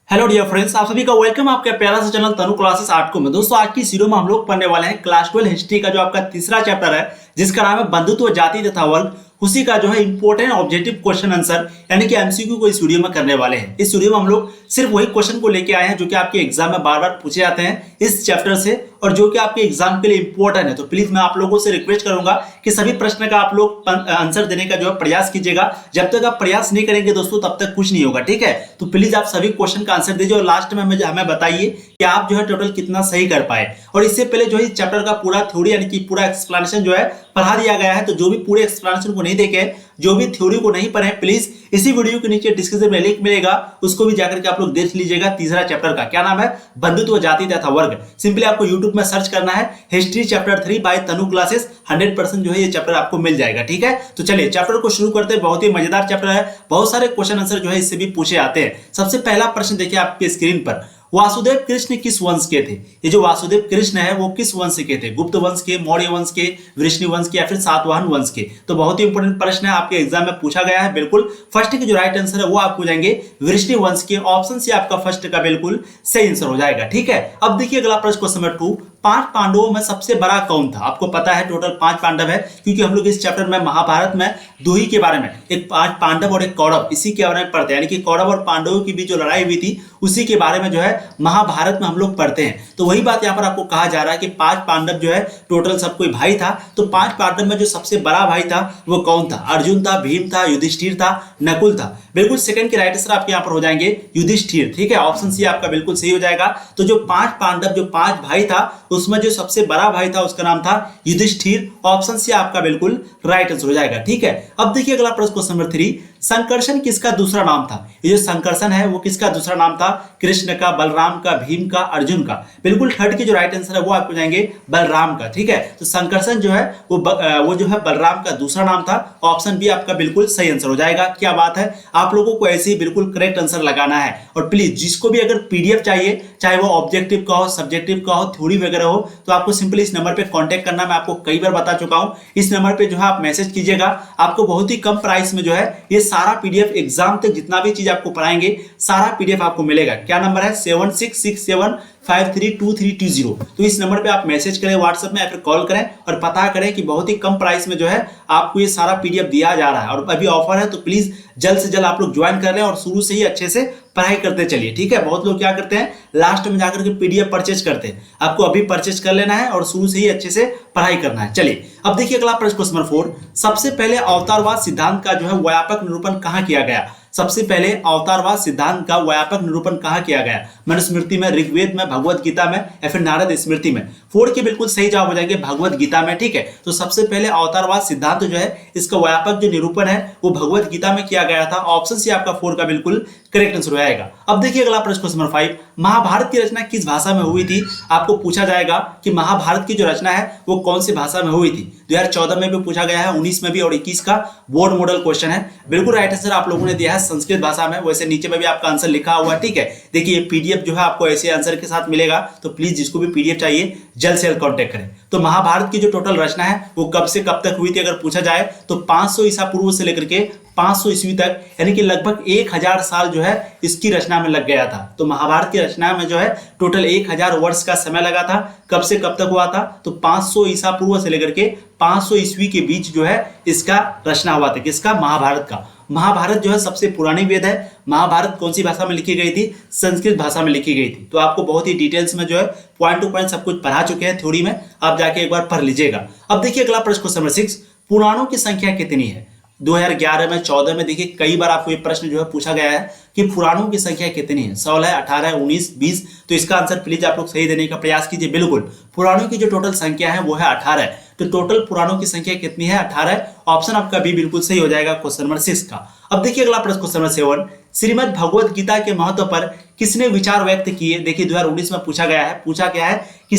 Hello dear friends, आप सभी का वेलकम आपके प्यारा सा चैनल तनु क्लासेस 8 को में। दोस्तों, आज की इस वीडियो में हम लोग पढ़ने वाले हैं क्लास 12 हिस्ट्री का जो आपका तीसरा चैप्टर है, जिसका नाम है बंधुत्व, जाति तथा वर्ग। उसी का जो है इंपॉर्टेंट ऑब्जेक्टिव क्वेश्चन आंसर यानी कि एमसीक्यू को इस वीडियो में करने वाले हैं। इस वीडियो में हम लोग सिर्फ वही क्वेश्चन को लेके आए हैं जो कि आपके एग्जाम में बार बार पूछे जाते हैं इस चैप्टर से, और जो कि आपके एग्जाम के लिए इंपॉर्टेंट है। तो प्लीज मैं आप लोगों से रिक्वेस्ट करूंगा कि सभी प्रश्न का आप लोग आंसर देने का जो है प्रयास कीजिएगा। जब तक आप प्रयास नहीं करेंगे दोस्तों, तब तक कुछ नहीं होगा, ठीक है। तो प्लीज आप सभी क्वेश्चन का आंसर दीजिए और लास्ट में हमें बताइए कि आप जो है टोटल कितना सही कर पाए। और इससे पहले जो है इस चैप्टर का पूरा थ्योरी यानी कि पूरा एक्सप्लेनेशन जो है पढ़ा दिया गया है। तो जो भी पूरे एक्सप्लेनेशन को नहीं देखे, जो भी थ्योरी को नहीं पढ़े, प्लीज इसी वीडियो के नीचे डिस्क्रिप्शन में लिंक मिलेगा, उसको भी जाकर के आप लोग देख लीजिएगा। तीसरा चैप्टर का क्या नाम है? बंधुत्व, जाति तथा वर्ग। सिंपली आपको यूट्यूब में सर्च करना है हिस्ट्री चैप्टर 3 बाय तनु क्लासेस। 100% जो है ये चैप्टर आपको मिल जाएगा, ठीक है। तो चलिए चैप्टर को शुरू करते हैं। बहुत ही मजेदार चैप्टर है, बहुत सारे क्वेश्चन आंसर जो है इससे भी पूछे आते हैं। सबसे पहला प्रश्न देखिए आपके स्क्रीन पर, वासुदेव कृष्ण किस वंश के थे? ये जो वासुदेव कृष्ण है वो किस वंश के थे? गुप्त वंश के, मौर्य वंश के, वृष्णि वंश के या फिर सातवाहन वंश के? तो बहुत ही इंपॉर्टेंट प्रश्न है, आपके एग्जाम में पूछा गया है। बिल्कुल फर्स्ट के जो राइट आंसर है वो आपको जाएंगे वृष्णि वंश के। ऑप्शन से आपका फर्स्ट का बिल्कुल सही आंसर हो जाएगा, ठीक है। अब देखिए अगला प्रश्न, क्वेश्चन नंबर 2, 5 पांडवों में सबसे बड़ा कौन था? आपको पता है टोटल 5 पांडव है, क्योंकि हम लोग इस चैप्टर में महाभारत में दो ही के बारे में, एक 5 पांडव और एक कौरव, इसी के बारे में पढ़ते हैं। यानी कि कौरव और पांडवों की भी जो लड़ाई हुई थी उसी के बारे में जो है महाभारत में हम लोग पढ़ते हैं। तो वही बात यहाँ पर आपको कहा जा रहा है कि 5 पांडव जो है टोटल सब कोई भाई था। तो 5 पांडव में जो सबसे बड़ा भाई था वो कौन था? अर्जुन था, भीम था, युधिष्ठिर था, नकुल था। बिल्कुल सेकंड के राइट आंसर आपके यहाँ पर हो जाएंगे युधिष्ठिर, ठीक है। ऑप्शन सी आपका बिल्कुल सही हो जाएगा। तो जो 5 पांडव, जो 5 भाई था, उसमें जो सबसे बड़ा भाई था उसका नाम था युधिष्ठिर। ऑप्शन सी आपका बिल्कुल राइट आंसर हो जाएगा, ठीक है। अब देखिए अगला प्रश्न, क्वेश्चन नंबर 3, संकर्षण किसका दूसरा नाम था? ये जो संकर्षण है वो किसका दूसरा नाम था? कृष्ण का, बलराम का, भीम का, अर्जुन का? बिल्कुल थर्ड के जो राइट आंसर है वो आपको जाएंगे बलराम का, ठीक है। तो संकर्षण जो है वो जो है बलराम का दूसरा नाम था। ऑप्शन बी आपका बिल्कुल सही आंसर हो जाएगा। क्या बात है, आप लोगों को ऐसे ही बिल्कुल करेक्ट आंसर लगाना है। और प्लीज जिसको भी अगर पीडीएफ चाहिए, चाहे वो ऑब्जेक्टिव का हो, सब्जेक्टिव का हो, थ्योरी वगैरह हो, तो आपको सिंपली इस नंबर पे कांटेक्ट करना। मैं आपको कई बार बता चुका हूं, इस नंबर पे जो है आप मैसेज कीजिएगा। आपको बहुत ही कम प्राइस में जो है ये सारा पीडीएफ, एग्जाम तक जितना भी चीज आपको पढ़ाएंगे सारा पीडीएफ आपको मिलेगा। क्या नंबर है? 7667532320। तो इस नंबर पे आप मैसेज करें व्हाट्सएप में या फिर कॉल करें और पता करें कि बहुत ही कम प्राइस में जो है आपको ये सारा पीडीएफ दिया जा रहा है। और अभी ऑफर है, तो प्लीज जल्द से जल्द आप लोग ज्वाइन कर लें और शुरू से ही अच्छे से पढ़ाई करते चलिए, ठीक है। बहुत लोग क्या करते हैं, लास्ट में जाकर के पीडीएफ परचेज करते हैं। आपको अभी परचेज कर लेना है और शुरू से ही अच्छे से पढ़ाई करना है। चलिए अब देखिए अगला प्रश्न, क्वेश्चन नंबर 4, सबसे पहले अवतारवाद सिद्धांत का जो है व्यापक निरूपण कहां किया गया? सबसे पहले अवतारवाद सिद्धांत का व्यापक निरूपण कहां किया गया? मनुस्मृति में, ऋग्वेद में, भगवत गीता में या फिर नारद स्मृति में? 4 के बिल्कुल सही जवाब हो जाएंगे भगवत गीता में, ठीक है। तो सबसे पहले अवतारवाद सिद्धांत जो है इसका व्यापक जो निरूपण है वो भगवत गीता में किया गया था। ऑप्शन सी आपका 4 का बिल्कुल करेक्ट आंसर हो जाएगा। अब देखिए अगला प्रश्न, क्वेश्चन नंबर 5, महाभारत की रचना किस भाषा में हुई थी? आपको पूछा जाएगा कि महाभारत की जो रचना है वो कौन सी भाषा में हुई थी। 2014 में भी पूछा गया है, 19 में भी और 21 का बोर्ड मॉडल क्वेश्चन है। बिल्कुल राइट आंसर आप लोगों ने दिया है संस्कृत भाषा में। वैसे नीचे में भी आपका आंसर लिखा हुआ है, ठीक है। देखिए पीडीएफ जो है आपको ऐसे आंसर के साथ मिलेगा, तो प्लीज जिसको भी पीडीएफ चाहिए जल्द से जल्द कॉन्टेक्ट करें। तो महाभारत की जो टोटल रचना है वो कब से कब तक हुई थी अगर पूछा जाए तो 500 ईसा पूर्व से लेकर के 500 ईस्वी तक, यानी कि लगभग 1000 साल जो है इसकी रचना में लग गया था। तो महाभारत की रचना में जो है टोटल 1000 वर्ष का समय लगा था। कब से कब तक हुआ था? तो 500 ईसा पूर्व से लेकर के 500 ईस्वी के बीच जो है इसका रचना हुआ था। किसका? महाभारत का। महाभारत जो है सबसे पुरानी वेद है। महाभारत कौन सी भाषा में लिखी गई थी? संस्कृत भाषा में लिखी गई थी। तो आपको बहुत ही डिटेल्स में जो है पॉइंट टू पॉइंट सब कुछ पढ़ा चुके हैं थ्योरी में, आप जाके एक बार पढ़ लीजिएगा। अब देखिए अगला प्रश्न, क्वेश्चन नंबर 6, पुराणों की संख्या कितनी है? 2011 में, 14 में, देखिए कई बार आपको ये प्रश्न जो है पूछा गया है कि पुराणों की संख्या कितनी है। 16, 18, 19, 20? तो इसका आंसर प्लीज आप लोग सही देने का प्रयास कीजिए। बिल्कुल पुराणों की जो टोटल संख्या है वो है 18। तो टोटल पुराणों की संख्या कितनी है? 18। ऑप्शन आपका भी बिल्कुल सही हो जाएगा क्वेश्चन नंबर 6 का। अब देखिए अगला प्रश्न, क्वेश्चन नंबर 7, श्रीमद् भगवत गीता के महत्व पर किसने विचार व्यक्त किए? देखिए 2019 में पूछा गया है। पूछा क्या है कि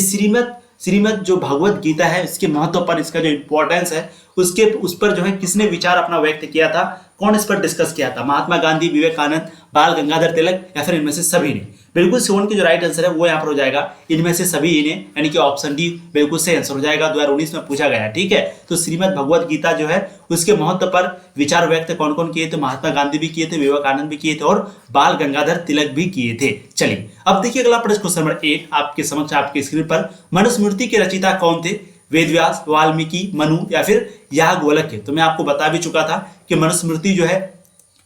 श्रीमद् जो भगवत गीता है इसके महत्व पर, इसका जो इंपॉर्टेंस है उस पर जो है किसने विचार अपना व्यक्त किया था? कौन इस पर डिस्कस किया था? महात्मा गांधी, विवेकानंद, बाल गंगाधर तिलक या फिर इनमें से सभी ने? बिल्कुल सेवन की जो राइट आंसर है वो यहाँ पर हो जाएगा इनमें से सभी ने, यानी कि ऑप्शन डी बिल्कुल सही आंसर हो जाएगा। 2019 में पूछा गया है, ठीक है। तो श्रीमद् भगवत गीता जो है उसके महत्व पर विचार व्यक्त कौन कौन किए थे? महात्मा गांधी भी किए थे, विवेकानंद भी किए थे और बाल गंगाधर तिलक भी किए थे। चलिए अब देखिए अगला प्रश्न, क्वेश्चन नंबर 1 आपके समक्ष आपकी स्क्रीन पर। मनुस्मृति के रचयिता कौन थे? वेदव्यास, वाल्मीकि, मनु या फिर याज्ञवल्क्य? तो मैं आपको बता भी चुका था कि मनुस्मृति जो है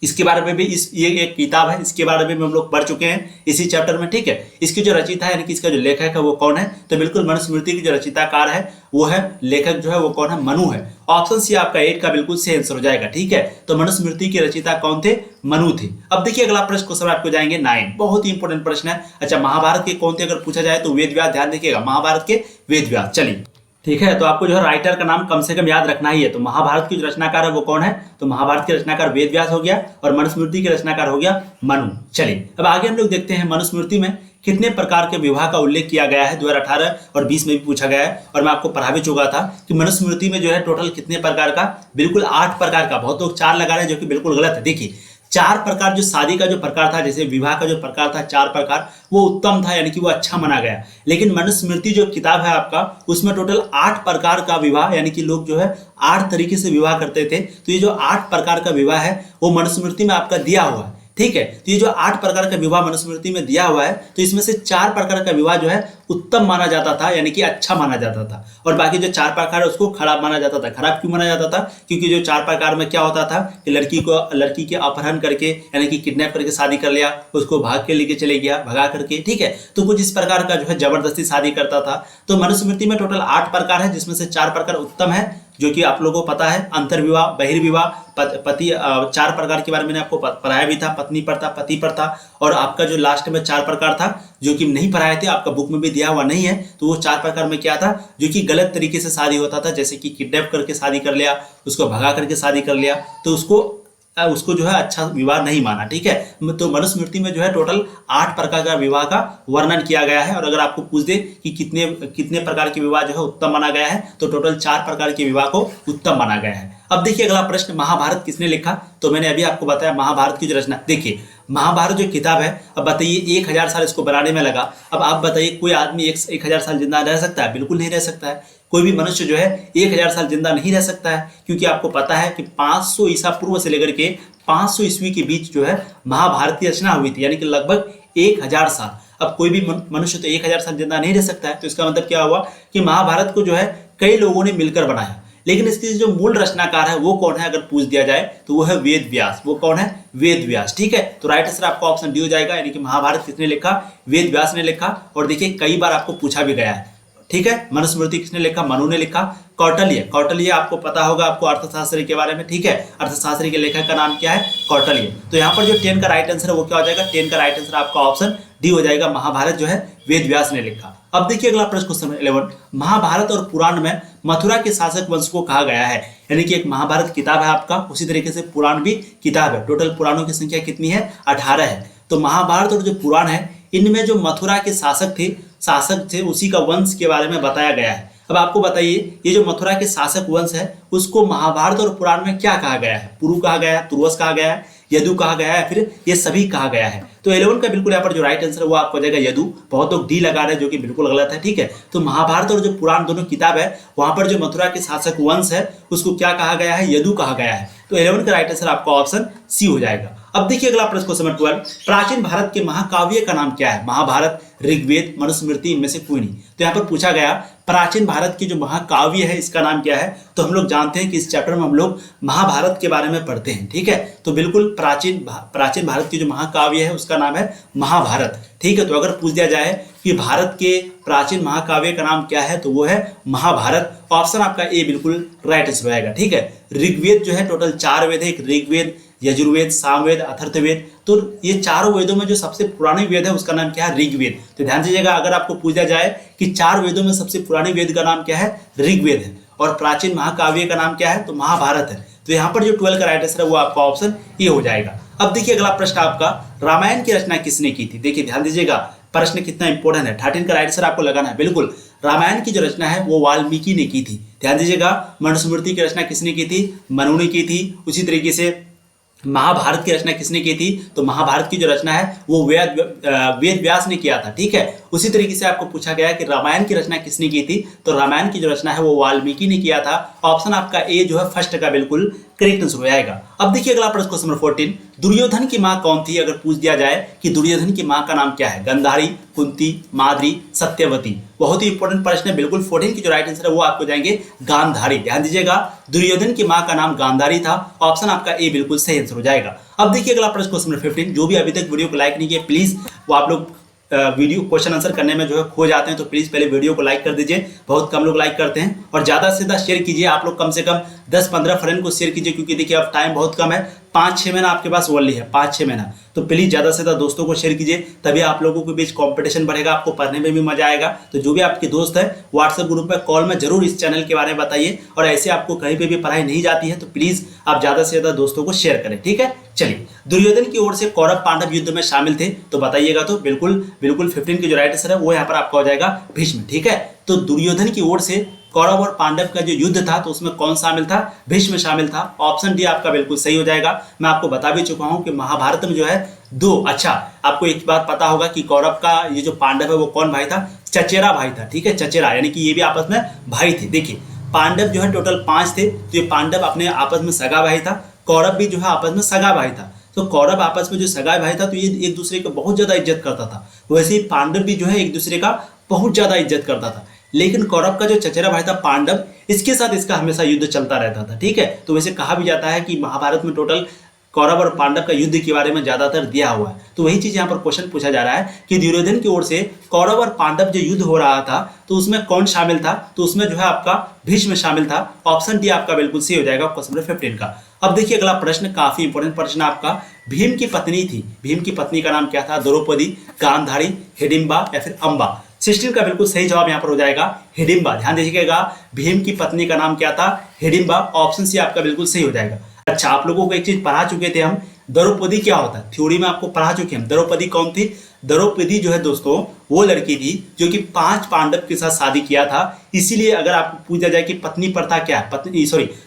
इसके बारे में भी ये एक किताब है, इसके बारे में हम लोग पढ़ चुके हैं इसी चैप्टर में, ठीक है। इसकी जो रचयिता है यानी कि इसका जो लेखक है वो कौन है? तो बिल्कुल मनुस्मृति की जो रचयिताकार है वो है, लेखक जो है वो कौन है? मनु है। ऑप्शन सी आपका 8 का बिल्कुल सही आंसर हो जाएगा, ठीक है। तो मनुस्मृति के रचयिता कौन थे? मनु थे। अब देखिए अगला प्रश्न, क्वेश्चन आपको जाएंगे 9, बहुत ही इंपॉर्टेंट प्रश्न है। अच्छा, महाभारत के कौन थे अगर पूछा जाए तो वेदव्यास, ध्यान देखिएगा, महाभारत के वेदव्यास। चलिए ठीक है, तो आपको जो है राइटर का नाम कम से कम याद रखना ही है। तो महाभारत की जो रचनाकार है वो कौन है? तो महाभारत के रचनाकार वेदव्यास हो गया और मनुस्मृति के रचनाकार हो गया मनु। चलिए अब आगे हम लोग देखते हैं मनुस्मृति में कितने प्रकार के विवाह का उल्लेख किया गया है। 2018 और 20 में भी पूछा गया है और मैं आपको पढ़ा भी चुका था कि मनुस्मृति में जो है टोटल कितने प्रकार का? बिल्कुल 8 प्रकार का। बहुत लोग 4 लगा रहे हैं जो कि बिल्कुल गलत है। देखिए 4 प्रकार, जो शादी का जो प्रकार था, जैसे विवाह का जो प्रकार था 4 प्रकार, वो उत्तम था, यानी कि वो अच्छा माना गया। लेकिन मनुस्मृति जो किताब है आपका, उसमें टोटल 8 प्रकार का विवाह, यानी कि लोग जो है 8 तरीके से विवाह करते थे। तो ये जो 8 प्रकार का विवाह है वो मनुस्मृति में आपका दिया हुआ है, ठीक है। तो ये जो 8 प्रकार का विवाह मनुस्मृति में दिया हुआ है, तो इसमें से 4 प्रकार का विवाह जो है उत्तम माना जाता था, यानी कि अच्छा माना जाता था, और बाकी जो 4 प्रकार है उसको खराब माना जाता था। खराब क्यों माना जाता था? क्योंकि जो 4 प्रकार में क्या होता था कि लड़की के अपहरण करके, यानी कि किडनैप करके शादी कर लिया, उसको भाग के लेके चले गया, भगा करके, ठीक है। तो कुछ इस प्रकार का जो है जबरदस्ती शादी करता था। तो मनुस्मृति में टोटल 8 प्रकार है, जिसमें से 4 प्रकार उत्तम है, जो कि आप लोगों को पता है, अंतर्विवाह, बहिर्विवाह, पति, 4 प्रकार के बारे में मैंने आपको पढ़ाया भी था, पत्नी प्रथा, पति प्रथा, और आपका जो लास्ट में 4 प्रकार था जो कि नहीं पढ़ाए थे, आपका बुक में भी दिया हुआ नहीं है। तो वो 4 प्रकार में क्या था? जो कि गलत तरीके से शादी होता था, जैसे कि किडनैप करके शादी कर लिया, उसको भगा करके शादी कर लिया, तो उसको जो है अच्छा विवाह नहीं माना, ठीक है। तो मनुस्मृति में जो है टोटल 8 प्रकार का विवाह का वर्णन किया गया है। और अगर आपको पूछ दे कि कितने प्रकार के विवाह जो है उत्तम माना गया है, तो टोटल 4 प्रकार के विवाह को उत्तम माना गया है। अब देखिए अगला प्रश्न, महाभारत किसने लिखा? तो मैंने अभी आपको बताया महाभारत की जो रचना। देखिए महाभारत जो किताब है, अब बताइए 1000 साल इसको बनाने में लगा। अब आप बताइए कोई आदमी 1000 साल जिंदा रह सकता है? बिल्कुल नहीं रह सकता है। कोई भी मनुष्य जो है 1000 साल जिंदा नहीं रह सकता है, क्योंकि आपको पता है कि 500 ईसा पूर्व से लेकर के 500 ईस्वी के बीच जो है महाभारत की रचना हुई थी, यानी कि लगभग 1000 साल। अब कोई भी मनुष्य तो 1000 साल जिंदा नहीं रह सकता है। तो इसका मतलब क्या हुआ कि महाभारत को जो है कई लोगों ने मिलकर बनाया। लेकिन इसकी जो मूल रचनाकार है वो कौन है अगर पूछ दिया जाए, तो वो है वेद व्यास। वो कौन है? वेद व्यास, ठीक है। तो राइट आंसर आपका ऑप्शन डी हो जाएगा, यानी कि महाभारत किसने लिखा? वेद व्यास ने लिखा। और देखिए कई बार आपको पूछा भी गया है, ठीक है। मनुस्मृति किसने लिखा? मनु ने लिखा। कौटिल्य आपको पता होगा, आपको अर्थशास्त्री के बारे में, ठीक है। अर्थशास्त्री के लेखक का नाम क्या है? कौटिल्य। तो यहाँ पर जो 10 का राइट आंसर है वो क्या हो जाएगा? 10 का राइट आंसर आपका ऑप्शन डी हो जाएगा, महाभारत जो है वेद व्यास ने लिखा। अब देखिए अगला प्रश्न, क्वेश्चन 11, महाभारत और पुराण में मथुरा के शासक वंश को कहा गया है। यानी कि एक महाभारत किताब है आपका, उसी तरीके से पुराण भी किताब है। टोटल पुराणों की संख्या कितनी है? 18 है। तो महाभारत और जो पुराण है इनमें जो मथुरा के शासक थे उसी का वंश के बारे में बताया गया है। अब आपको बताइए ये जो मथुरा के शासक वंश है उसको महाभारत और पुराण में क्या कहा गया है? पुरु कहा गया है, तुर्वस कहा गया है, यदु कहा गया है, फिर ये सभी कहा गया है। तो 11 का बिल्कुल यहाँ पर जो राइट आंसर है वो आपको हो जाएगा यदु। बहुत लोग डी लगा रहे हैं जो कि बिल्कुल गलत है, ठीक है। तो महाभारत और जो पुराण दोनों किताब है वहां पर जो मथुरा के शासक वंश है उसको क्या कहा गया है? यदु कहा गया है। तो 11 का राइट आंसर आपका ऑप्शन सी हो जाएगा। अब देखिए अगला प्रश्न, क्वेश्चन 12, प्राचीन भारत के महाकाव्य का नाम क्या है? महाभारत, ऋग्वेद, मनुस्मृति, इनमें से कोई नहीं। तो यहाँ पर पूछा गया प्राचीन भारत की जो महाकाव्य है इसका नाम क्या है? तो हम लोग जानते हैं कि इस चैप्टर में हम लोग महाभारत के बारे में पढ़ते हैं, ठीक है। तो बिल्कुल प्राचीन भारत की जो महाकाव्य है उसका नाम है महाभारत, ठीक है। तो अगर पूछ दिया जाए कि भारत के प्राचीन महाकाव्य का नाम क्या है, तो वो है महाभारत। ऑप्शन आपका ए बिल्कुल राइट आंसर हो जाएगा, ठीक है। ऋग्वेद जो है टोटल 4 वेद है, एक ऋग्वेद, यजुर्वेद, सामवेद, अथर्ववेद। तो ये चारों वेदों में जो सबसे पुरानी वेद है उसका नाम क्या है? ऋग्वेद। तो ध्यान दीजिएगा, अगर आपको पूछा जाए कि 4 वेदों में सबसे पुरानी वेद का नाम क्या है? ऋग्वेद है। और प्राचीन महाकाव्य का नाम क्या है? तो महाभारत है। तो यहाँ पर जो 12 का राइट आंसर है वो आपका ऑप्शन ए हो जाएगा। अब देखिए अगला प्रश्न आपका, रामायण की रचना किसने की थी? देखिए ध्यान दीजिएगा, प्रश्न कितना इंपॉर्टेंट है। 13 का राइट आंसर आपको लगाना है। बिल्कुल रामायण की जो रचना है वो वाल्मीकि ने की थी। ध्यान दीजिएगा, मनुस्मृति की रचना किसने की थी? मनु ने की थी। उसी तरीके से महाभारत की रचना किसने की थी? तो महाभारत की जो रचना है वो वेद व्यास ने किया था, ठीक है। उसी तरीके से आपको पूछा गया कि रामायण की रचना किसने की थी? तो रामायण की जो रचना है वो वाल्मीकि ने किया था। ऑप्शन आपका ए जो है फर्स्ट का बिल्कुल करेक्ट आंसर हो जाएगा। अब देखिए अगला प्रश्न, क्वेश्चन नंबर 14, दुर्योधन की मां कौन थी? अगर पूछ दिया जाए कि दुर्योधन की मां का नाम क्या है? गांधारी, कुंती, माद्री, सत्यवती। बहुत ही इंपॉर्टेंट प्रश्न है, बिल्कुल 14 की जो राइट आंसर है वो आपको जाएंगे गांधारी। ध्यान दीजिएगा, दुर्योधन की मां का नाम गांधारी था। ऑप्शन आपका ए बिल्कुल सही आंसर हो जाएगा। अब देखिए अगला प्रश्न, क्वेश्चन नंबर 15, जो भी अभी तक वीडियो को लाइक नहीं किया प्लीज, वो आप लोग वीडियो क्वेश्चन आंसर करने में जो है खो जाते हैं, तो प्लीज पहले वीडियो को लाइक कर दीजिए। बहुत कम लोग लाइक करते हैं, और ज्यादा से ज्यादा शेयर कीजिए। आप लोग कम से कम 10-15 फ्रेंड को शेयर कीजिए, क्योंकि देखिए अब टाइम बहुत कम है, 5-6 महीना आपके पास ओनली है, 5-6 महीना। तो प्लीज ज्यादा से ज्यादा दोस्तों को शेयर कीजिए, तभी आप लोगों के बीच कंपटीशन बढ़ेगा, आपको पढ़ने में भी मजा आएगा। तो जो भी आपके दोस्त है व्हाट्सएप ग्रुप में कॉल में जरूर इस चैनल के बारे में बताइए, और ऐसे आपको कहीं पे भी पढ़ाई नहीं जाती है तो प्लीज आप ज्यादा से ज्यादा दोस्तों को शेयर करें, ठीक है। चलिए, दुर्योधन की ओर से कौरव पांडव युद्ध में शामिल थे, तो बताइएगा। तो बिल्कुल 15 की जो राइट आंसर है वो यहाँ पर आपका हो जाएगा भीष्म, ठीक है। तो दुर्योधन की ओर से कौरव और पांडव का जो युद्ध था तो उसमें कौन शामिल था? भीष्म शामिल था। ऑप्शन डी आपका बिल्कुल सही हो जाएगा। मैं आपको बता भी चुका हूं कि महाभारत में जो है अच्छा, आपको एक बात पता होगा कि कौरव का ये जो पांडव है वो कौन भाई था? चचेरा भाई था, ठीक है, चचेरा, यानी कि ये भी आपस में भाई थे। देखिए, पांडव जो है टोटल 5 थे, तो ये पांडव अपने आपस में सगा भाई था, कौरव भी जो है आपस में सगा भाई था। तो कौरव आपस में जो सगा भाई था तो ये एक दूसरे को बहुत ज्यादा इज्जत करता था, वैसे ही पांडव भी जो है एक दूसरे का बहुत ज्यादा इज्जत करता था। लेकिन कौरव का जो चचेरा भाई था पांडव, इसके साथ इसका हमेशा युद्ध चलता रहता था, ठीक है। तो वैसे कहा भी जाता है कि महाभारत में टोटल कौरव और पांडव का युद्ध के बारे में ज्यादातर दिया हुआ है। तो वही चीज यहाँ पर क्वेश्चन पूछा जा रहा है कि दुर्योधन की ओर से कौरव और पांडव जो युद्ध हो रहा था तो उसमें कौन शामिल था? तो उसमें जो है आपका भीष्म शामिल था। ऑप्शन डी आपका बिल्कुल सही हो जाएगा क्वेश्चन नंबर 15 का। अब देखिए अगला प्रश्न, काफी इंपॉर्टेंट प्रश्न आपका। भीम की पत्नी थी, भीम की पत्नी का नाम क्या था? द्रौपदी, गांधारी, हिडिंबा या फिर अंबा। 16 का बिल्कुल सही जवाब यहाँ पर हो जाएगा हिडिंबा। ध्यान दीजिएगा, भीम की पत्नी का नाम क्या था? हिडिंबा। ऑप्शन सी आपका बिल्कुल सही हो जाएगा। अच्छा, आप लोगों को एक चीज पढ़ा चुके थे हम, द्रौपदी क्या होता है, थ्योरी में आपको पढ़ा चुके हम। द्रौपदी कौन थी? द्रौपदी जो है दोस्तों वो लड़की थी जो कि 5 पांडव के साथ शादी किया था। इसीलिए अगर आपको पूछा जाए कि पत्नी प्रथा क्या है,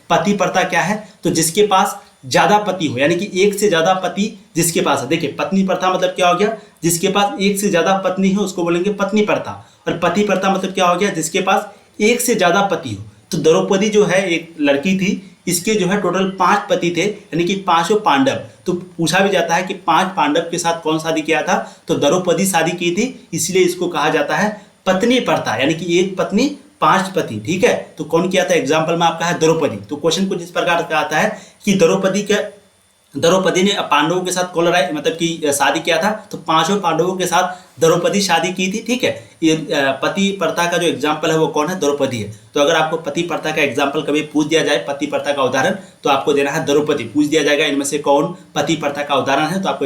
पति प्रथा क्या है, तो जिसके पास ज्यादा पति हो, यानी कि एक से ज्यादा पति जिसके पास है। देखिए, पत्नी प्रथा मतलब क्या हो गया? जिसके पास एक से ज्यादा पत्नी है उसको बोलेंगे पत्नी प्रथा। और पति प्रथा मतलब क्या हो गया? जिसके पास एक से ज्यादा पति हो। तो द्रौपदी जो है एक लड़की थी, इसके जो है टोटल 5 पति थे, यानी कि 5 पांडव। तो पूछा भी जाता है कि 5 पांडव के साथ कौन शादी किया था? तो द्रौपदी शादी की थी, इसलिए इसको कहा जाता है पत्नी प्रथा, यानी कि एक पत्नी 5 पति, ठीक है। तो कौन किया था? एग्जाम्पल में आपका है द्रौपदी। तो क्वेश्चन कुछ इस प्रकार का आता है कि द्रौपदी ने पांडवों के साथ कौन लड़ाई मतलब कि शादी किया था? तो 5 पांडवों के साथ द्रौपदी शादी की थी, ठीक है। ये पति प्रथा का जो एग्जाम्पल है वो कौन है? द्रौपदी है। तो अगर आपको पति प्रथा का एग्जाम्पल कभी पूछ दिया जाए, पति प्रथा का उदाहरण, तो आपको देना है द्रौपदी। पूछ दिया जाएगा इनमें से कौन पति प्रथा का उदाहरण है, तो आपको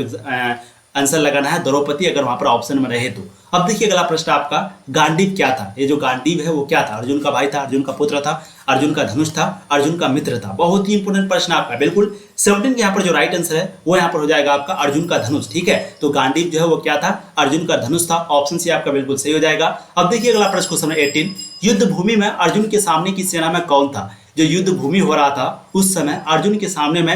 आंसर लगाना है द्रौपदी, अगर वहां पर ऑप्शन में रहे तो। अब देखिए अगला प्रश्न आपका, गांडीव क्या था? ये जो गांडीव है वो क्या था? अर्जुन का भाई था, अर्जुन का पुत्र था, अर्जुन का धनुष था, अर्जुन का मित्र था। बहुत ही इंपोर्टेंट प्रश्न आपका, बिल्कुल 17 यहाँ पर जो राइट आंसर है वो यहाँ पर हो जाएगा आपका अर्जुन का धनुष, ठीक है। तो गांडीव जो है वो क्या था? अर्जुन का धनुष था। ऑप्शन सी आपका बिल्कुल सही हो जाएगा। अब देखिए अगला प्रश्न, क्वेश्चन 18, युद्ध भूमि में अर्जुन के सामने की सेना में कौन था? जो युद्ध भूमि हो रहा था उस समय अर्जुन के सामने में,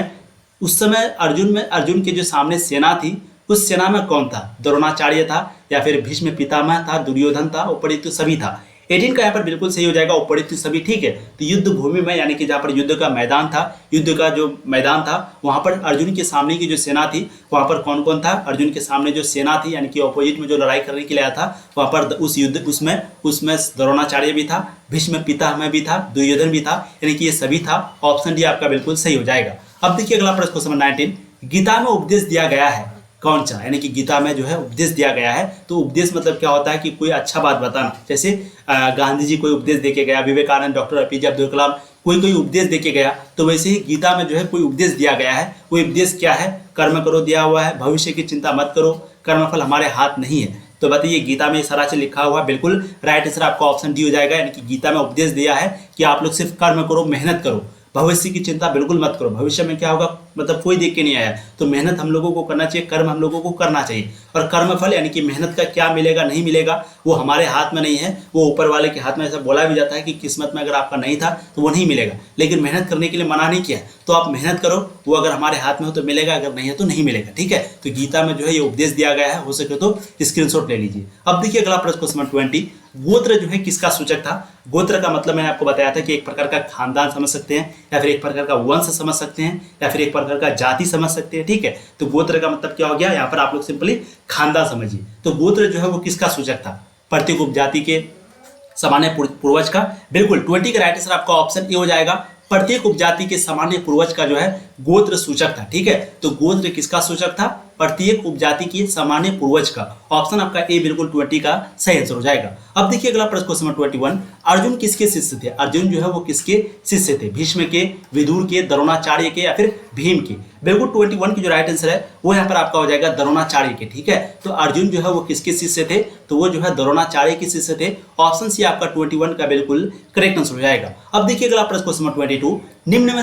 अर्जुन के जो सामने सेना थी उस सेना में कौन था? द्रोणाचार्य था, या फिर भीष्म पितामह था, दुर्योधन था, उपरित सभी था। 18 का यहाँ पर बिल्कुल सही हो जाएगा, उपरित सभी, ठीक है। तो युद्ध भूमि में यानी कि जहाँ पर युद्ध का मैदान था, युद्ध का जो मैदान था वहाँ पर अर्जुन के सामने की जो सेना थी वहाँ पर कौन कौन था? अर्जुन के सामने जो सेना थी यानी कि ऑपोजिट में जो लड़ाई करने के लिए आया था वहाँ पर उस युद्ध उसमें द्रोणाचार्य भी था, भीष्म पितामह भी था, दुर्योधन भी था, यानी कि ये सभी था। ऑप्शन डी आपका बिल्कुल सही हो जाएगा। अब देखिए अगला प्रश्न, क्वेश्चन 19, गीता में उपदेश दिया गया है कौन सा? यानी कि गीता में जो है उपदेश दिया गया है। तो उपदेश मतलब क्या होता है कि कोई अच्छा बात बताना। जैसे गांधी जी कोई उपदेश देके गया, विवेकानंद, डॉक्टर APJ अब्दुल कलाम कोई उपदेश देके गया, तो वैसे ही गीता में जो है कोई उपदेश दिया गया है। वो उपदेश क्या है? कर्म करो दिया हुआ है, भविष्य की चिंता मत करो, कर्मफल हमारे हाथ नहीं है। तो बताइए गीता में सारा चीज लिखा हुआ है, बिल्कुल राइट आंसर आपका ऑप्शन डी हो जाएगा। यानी कि गीता में उपदेश दिया है कि आप लोग सिर्फ कर्म करो, मेहनत करो, भविष्य की चिंता बिल्कुल मत करो। भविष्य में क्या होगा मतलब कोई देख के नहीं आया, तो मेहनत हम लोगों को करना चाहिए, कर्म हम लोगों को करना चाहिए। और कर्मफल यानी कि मेहनत का क्या मिलेगा नहीं मिलेगा वो हमारे हाथ में नहीं है, वो ऊपर वाले के हाथ में। ऐसा बोला भी जाता है कि किस्मत में अगर आपका नहीं था तो वो नहीं मिलेगा, लेकिन मेहनत करने के लिए मना नहीं किया। तो तो आप मेहनत करो, वो अगर हमारे हाथ में हो तो मिलेगा, अगर नहीं है तो नहीं मिलेगा, ठीक है। तो गीता में जो है ये उपदेश दिया गया है, हो सके तो स्क्रीनशॉट ले लीजिए। अब देखिए अगला प्रश्न, क्वेश्चन नंबर 20, गोत्र जो है किसका सूचक था। गोत्र का मतलब मैंने आपको बताया था कि एक प्रकार का खानदान समझ सकते हैं, या फिर एक प्रकार का वंश समझ सकते हैं, या फिर एक प्रकार का जाति समझ सकते हैं, ठीक है। तो गोत्र का मतलब क्या हो गया, यहाँ पर आप लोग सिंपली खानदान समझिए। तो गोत्र जो है वो किसका सूचक था, प्रत्येक उपजाति के सामान्य पूर्वज का। बिल्कुल 20 का राइट आंसर आपका ऑप्शन ए हो जाएगा। प्रत्येक उपजाति के सामान्य पूर्वज का जो है गोत्र सूचक था, ठीक है। तो गोत्र किसका सूचक था, प्रत्येक उपजाति के सामान्य पूर्वज का। ऑप्शन आपका ए बिल्कुल 20 का सही आंसर हो जाएगा। अब देखिए अगला प्रश्न, क्वेश्चन नंबर 21, अर्जुन किसके शिष्य थे। अर्जुन जो है वो किसके शिष्य थे, भीष्म के, विदुर के, द्रोणाचार्य के, या फिर भीम के। बिल्कुल 21 की जो राइट आंसर है वो यहाँ पर आपका हो जाएगा द्रोणाचार्य के, ठीक है। तो अर्जुन जो है वो किसके शिष्य थे, तो वो जो है द्रोणाचार्य के शिष्य थे। ऑप्शन सी आपका 21 का बिल्कुल करेक्ट आंसर हो जाएगा। अब देखिए अगला प्रश्न, क्वेश्चन नंबर 22, निम्न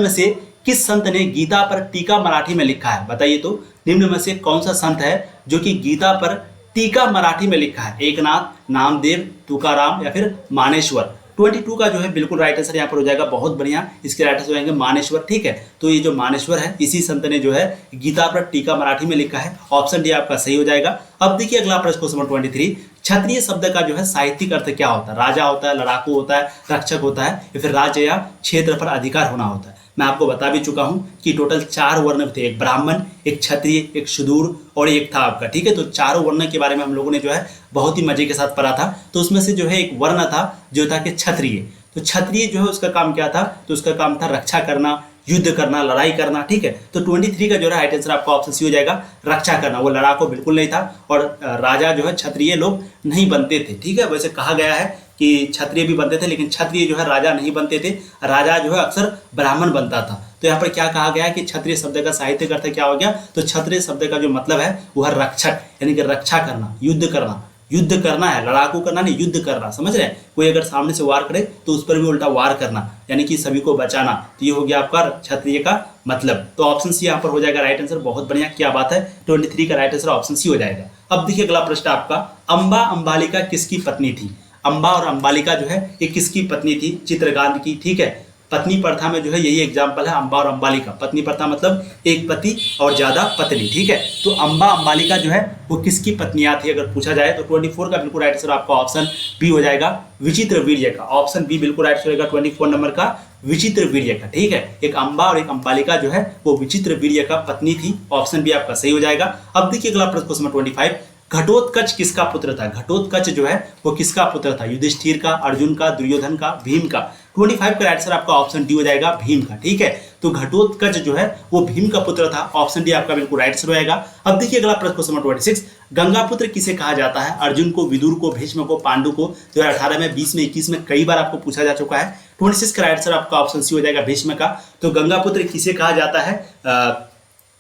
में से किस संत ने गीता पर टीका मराठी में लिखा है। बताइए तो निम्न में से कौन सा संत है जो कि गीता पर टीका मराठी में लिखा है। एकनाथ, नामदेव, तुकाराम, या फिर मानेश्वर। 22 का जो है बिल्कुल राइट आंसर यहाँ पर हो जाएगा। बहुत बढ़िया, इसके राइट आंसर हो जाएंगे मानेश्वर, ठीक है। तो ये जो मानेश्वर है, इसी संत ने जो है गीता पर टीका मराठी में लिखा है। ऑप्शन डी आपका सही हो जाएगा। अब देखिए अगला प्रश्न, क्वेश्चन नंबर 23, क्षत्रिय शब्द का जो है साहित्यिक अर्थ क्या होता है। राजा होता है, लड़ाकू होता है, रक्षक होता है, या फिर राज्य या क्षेत्र पर अधिकार होना होता है। मैं आपको बता भी चुका हूं कि टोटल 4 वर्ण थे, एक ब्राह्मण, एक क्षत्रिय, एक शूद्र और एक था आपका, ठीक है। तो चारों वर्ण के बारे में हम लोगों ने जो है बहुत ही मजे के साथ पढ़ा था। तो उसमें से जो है एक वर्ण था जो था कि क्षत्रिय। तो क्षत्रिय जो है उसका काम क्या था, तो उसका काम था रक्षा करना, युद्ध करना, लड़ाई करना, ठीक है। तो 23 का जो है राइट आंसर आपका ऑप्शन सी हो जाएगा, रक्षा करना। वो लड़ाकू बिल्कुल नहीं था, और राजा जो है क्षत्रिय लोग नहीं बनते थे, ठीक है। वैसे कहा गया है कि क्षत्रिय भी बनते थे, लेकिन क्षत्रिय जो है राजा नहीं बनते थे, राजा जो है अक्सर ब्राह्मण बनता था। तो यहाँ पर क्या कहा गया है कि क्षत्रिय शब्द का साहित्यिक अर्थ क्या हो गया, तो क्षत्रिय शब्द का जो मतलब है वो है रक्षक, यानी कि रक्षा करना, युद्ध करना। युद्ध करना है, लड़ाकू करना नहीं, युद्ध करना, समझ रहे हैं। कोई अगर सामने से वार करे तो उस पर भी उल्टा वार करना, यानी कि सभी को बचाना। तो ये हो गया आपका क्षत्रिय का मतलब। तो ऑप्शन सी यहाँ पर हो जाएगा राइट आंसर। बहुत बढ़िया, क्या बात है, 23 का राइट आंसर ऑप्शन सी हो जाएगा। अब देखिए अगला प्रश्न आपका, अम्बा अंबालिका किसकी पत्नी थी। अम्बा और अंबालिका जो है ये किसकी पत्नी थी, चित्रगांध की, ठीक है। पत्नी प्रथा में जो है यही एग्जाम्पल है, अम्बा और अंबालिका। पत्नी प्रथा मतलब एक पति और ज्यादा पत्नी, ठीक है। तो अम्बा अंबालिका जो है वो किसकी पत्नियां थी अगर पूछा जाए, तो 24 का बिल्कुल राइट आंसर आपका ऑप्शन बी हो जाएगा, विचित्र वीर्य का। ऑप्शन बी बिल्कुल राइट आंसर होगा 24 नंबर का, विचित्र वीर्य का, ठीक है। एक अम्बा और एक अंबालिका जो है वो विचित्र वीर्य का पत्नी थी। ऑप्शन बी आपका सही हो जाएगा। अब देखिए अगला प्रश्न, क्वेश्चन नंबर 25, घटोत्कच किसका पुत्र था। घटोत्कच जो है वो किसका पुत्र था, युधिष्ठिर का, अर्जुन का, दुर्योधन का, भीम का। 25 का राइट आंसर आपका ऑप्शन डी हो जाएगा, भीम का, ठीक है। तो घटोत्कच जो है वो भीम का पुत्र था। ऑप्शन डी आपका बिल्कुल राइट आंसर होगा। अब देखिए अगला प्रश्न, क्वेश्चन नंबर 26, गंगापुत्र किसे कहा जाता है। अर्जुन को, विदुर को, भीष्म को, पांडु को। 2018 में, 20 में, 21 में कई बार आपको पूछा जा चुका है। 26 का राइट आंसर आपका ऑप्शन सी हो जाएगा, भीष्म का। तो गंगापुत्र किसे कहा जाता है,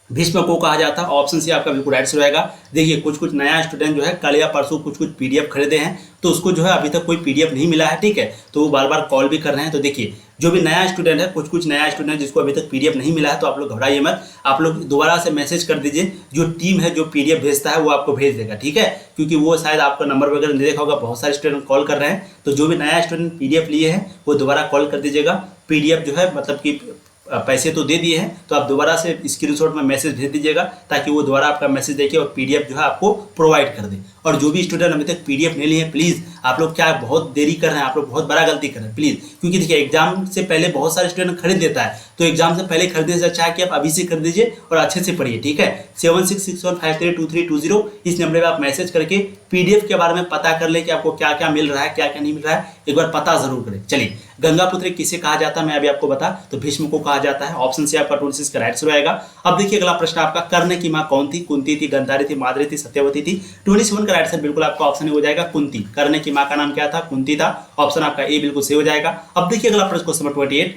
भीष्म को कहा जाता है। ऑप्शन सी आपका बिल्कुल राइट रहेगा। देखिए कुछ नया स्टूडेंट जो है कल या परसों कुछ पीडीएफ खरीदे हैं, तो उसको जो है अभी तक कोई पीडीएफ नहीं मिला है, ठीक है। तो वो बार बार कॉल भी कर रहे हैं। तो देखिए जो भी नया स्टूडेंट है, कुछ नया स्टूडेंट जिसको अभी तक पीडीएफ नहीं मिला है, तो आप लोग घबराइए मत, आप लोग दोबारा से मैसेज कर दीजिए। जो टीम है जो पीडीएफ भेजता है वो आपको भेज देगा, ठीक है। क्योंकि वो शायद आपका नंबर वगैरह नहीं देखा होगा, बहुत सारे स्टूडेंट कॉल कर रहे हैं। तो जो भी नया स्टूडेंट पीडीएफ लिए हैं वो दोबारा कॉल कर दीजिएगा। पीडीएफ जो है मतलब कि पैसे तो दे दिए हैं, तो आप दोबारा से स्क्रीनशॉट में मैसेज भेज दीजिएगा, ताकि वो दोबारा आपका मैसेज देखे और पीडीएफ जो है आपको प्रोवाइड कर दे। और जो भी स्टूडेंट अभी तक पीडीएफ नहीं लिए, प्लीज़ आप लोग क्या बहुत देरी कर रहे हैं, आप लोग बहुत बड़ा गलती कर रहे हैं प्लीज़। क्योंकि देखिए एग्जाम से पहले बहुत सारे स्टूडेंट खरीद देता है, तो एग्जाम से पहले खरीदने से अच्छा है कि आप अभी से खरीद दीजिए और अच्छे से पढ़िए, ठीक है। 7661532320 इस नंबर पर आप मैसेज करके पीडीएफ के बारे में पता कर ले कि आपको क्या क्या मिल रहा है, क्या क्या नहीं मिल रहा है, एक बार पता जरूर करें। चलिए, गंगापुत्र किसे कहा जाता है मैं अभी आपको बता, तो भीष्म को कहा जाता है। ऑप्शन से आपका 26 का राइट आंसर आएगा। अब देखिए अगला प्रश्न आपका, कर्ण की मां कौन थी। कुंती थी, गांधारी थी, माद्री थी, सत्यवती थी। 27 का राइट आंसर बिल्कुल आपका ऑप्शन हो जाएगा, कुंती। कर्ण की मां का नाम क्या था, कुंती था। ऑप्शन आपका ए बिल्कुल सही हो जाएगा। अब देखिए अगला प्रश्न, क्वेश्चन नंबर 28,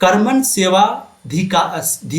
कर्मण सेवा धिकारस्ते,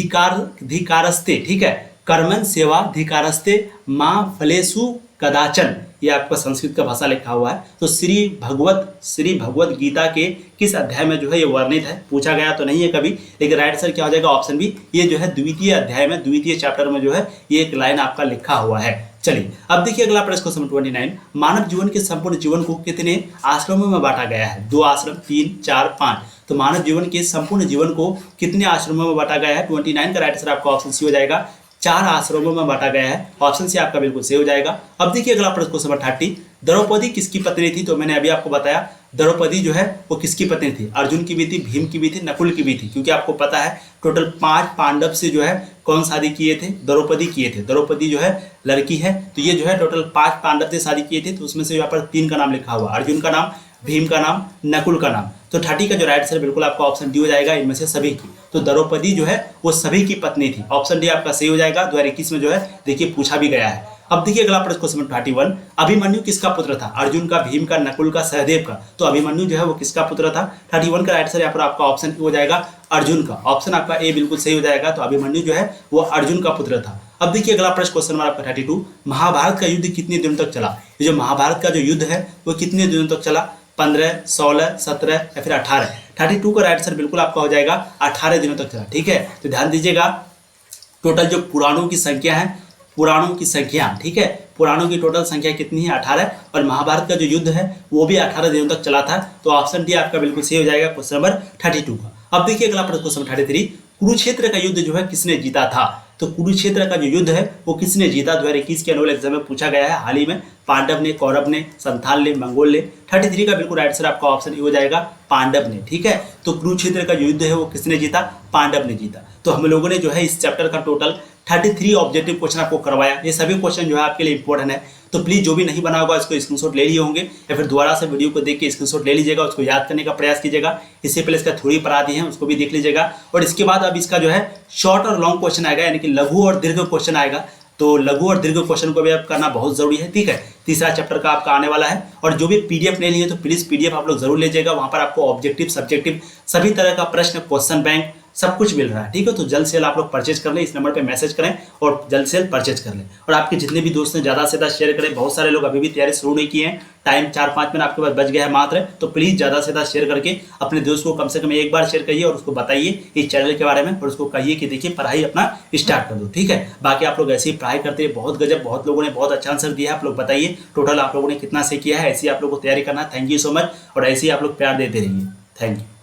ठीक है। कर्मण सेवा धिकारस्ते मां फलेषु कदाचन, ये आपका संस्कृत का भाषा लिखा हुआ है। तो श्री भगवत गीता के किस अध्याय में जो है ये वर्णित है, पूछा गया तो नहीं है कभी, लेकिन राइट आंसर क्या हो जाएगा, ऑप्शन बी। ये जो है द्वितीय अध्याय में, द्वितीय चैप्टर में जो है ये एक लाइन आपका लिखा हुआ है। चलिए, अब देखिए अगला प्रश्न, क्वेश्चन 29, मानव जीवन के संपूर्ण जीवन को कितने आश्रमों में बांटा गया है। 2 आश्रम, 3, 4, 5। तो मानव जीवन के संपूर्ण जीवन को कितने आश्रमों में बांटा गया है? 29 का राइट आंसर आपका ऑप्शन सी हो जाएगा, 4 आश्रमों में बांटा गया है। ऑप्शन सी आपका बिल्कुल सही हो जाएगा। अब देखिए अगला प्रश्न क्वेश्चन नंबर 30, द्रौपदी किसकी पत्नी थी? तो मैंने अभी आपको बताया द्रौपदी जो है वो किसकी पत्नी थी? अर्जुन की भी थी, भीम की भी थी, नकुल की भी थी, क्योंकि आपको पता है टोटल 5 पांडव से जो है कौन शादी किए थे? द्रौपदी किए थे। द्रौपदी जो है लड़की है, तो ये जो है टोटल 5 पांडव से शादी किए थे, तो उसमें से यहाँ पर 3 का नाम लिखा हुआ, अर्जुन का नाम, भीम का नाम, नकुल का नाम। तो 30 का जो राइट आंसर बिल्कुल आपका ऑप्शन डी हो जाएगा, इनमें से सभी की। तो द्रौपदी जो है वो सभी की पत्नी थी। ऑप्शन डी आपका सही हो जाएगा। 2021 में जो है देखिए पूछा भी गया है। अब देखिए अगला प्रश्न क्वेश्चन 31, अभिमन्यु किसका पुत्र था? अर्जुन का, भीम का, नकुल का, सहदेव का। तो अभिमन्यु जो है वो किसका पुत्र था? 31 का राइट आंसर यहाँ पर आपका ऑप्शन हो जाएगा अर्जुन का। ऑप्शन आपका ए बिल्कुल सही हो जाएगा। तो अभिमन्यु जो है वो अर्जुन का पुत्र था। अब देखिए अगला प्रश्न क्वेश्चन नंबर आपका 32, महाभारत का युद्ध कितने दिनों तक चला? ये जो महाभारत का जो युद्ध है वो कितने दिनों तक चला? 15, 16, 17 या फिर 18? 32 का राइट आंसर बिल्कुल आपका हो जाएगा 18 दिनों तक चला। ठीक है, तो ध्यान दीजिएगा, टोटल जो पुराणों की संख्या है, पुराणों की संख्या, ठीक है, पुराणों की टोटल संख्या कितनी है? 18। और महाभारत का जो युद्ध है वो भी 18 दिनों तक चला था। तो ऑप्शन डी आपका बिल्कुल सही हो जाएगा क्वेश्चन नंबर 32 का। अब देखिए अगला प्रश्न क्वेश्चन 33, कुरुक्षेत्र का युद्ध जो है किसने जीता था? तो कुरुक्षेत्र का जो युद्ध है वो किसने जीता? 2021 के एनुअल एग्जाम में पूछा गया है हाल ही में। पांडव ने, कौरव ने, संथाल ने, मंगोल ने। 33 का बिल्कुल राइट आंसर आपका ऑप्शन ए हो जाएगा, पांडव ने। ठीक है, तो कुरुक्षेत्र का युद्ध है वो किसने जीता? पांडव ने जीता। तो हम लोगों ने जो है इस चैप्टर का टोटल 33 ऑब्जेक्टिव क्वेश्चन आपको करवाया। ये सभी क्वेश्चन जो है आपके लिए इंपॉर्टेंट है। तो प्लीज जो भी नहीं बना होगा इसको स्क्रीनशॉट ले लिए होंगे या फिर दोबारा से वीडियो को देख के स्क्रीनशॉट ले लीजिएगा, उसको याद करने का प्रयास कीजिएगा। इससे पहले इसका थ्योरी पढ़ा दी है, उसको भी देख लीजिएगा। और इसके बाद अब इसका जो है शॉर्ट और लॉन्ग क्वेश्चन आएगा, यानी कि लघु और दीर्घ क्वेश्चन आएगा। तो लघु और दीर्घ क्वेश्चन को भी आप करना बहुत जरूरी है। ठीक है, तीसरा चैप्टर का आपका आने वाला है। और जो भी पीडीएफ नहीं लिए तो प्लीज पीडीएफ आप लोग जरूर लीजिएगा। वहां पर आपको ऑब्जेक्टिव, सब्जेक्टिव सभी तरह का प्रश्न, क्वेश्चन बैंक सब कुछ मिल रहा है। ठीक है, तो जल्द से जल्द आप लोग परचेज कर लें, इस नंबर पे मैसेज करें और जल्द से जल्द परचेज कर लें। और आपके जितने भी दोस्त हैं ज़्यादा से ज़्यादा शेयर करें। बहुत सारे लोग अभी भी तैयारी शुरू नहीं किए हैं, टाइम 4-5 मिनट आपके पास बच गया है मात्र। तो प्लीज़ ज़्यादा से ज़्यादा शेयर करके अपने दोस्त को कम से कम एक बार शेयर करिए और उसको बताइए इस चैनल के बारे में, और उसको कहिए कि देखिए पढ़ाई अपना स्टार्ट कर दो। ठीक है, बाकी आप लोग ऐसे ही पढ़ाई करते हैं, बहुत गजब, बहुत लोगों ने बहुत अच्छा आंसर दिया है। आप लोग बताइए टोटल आप लोगों ने कितना से किया है। ऐसे ही आप लोग को तैयारी करना है। थैंक यू सो मच, और ऐसे ही आप लोग प्यार देते रहिए। Thank you.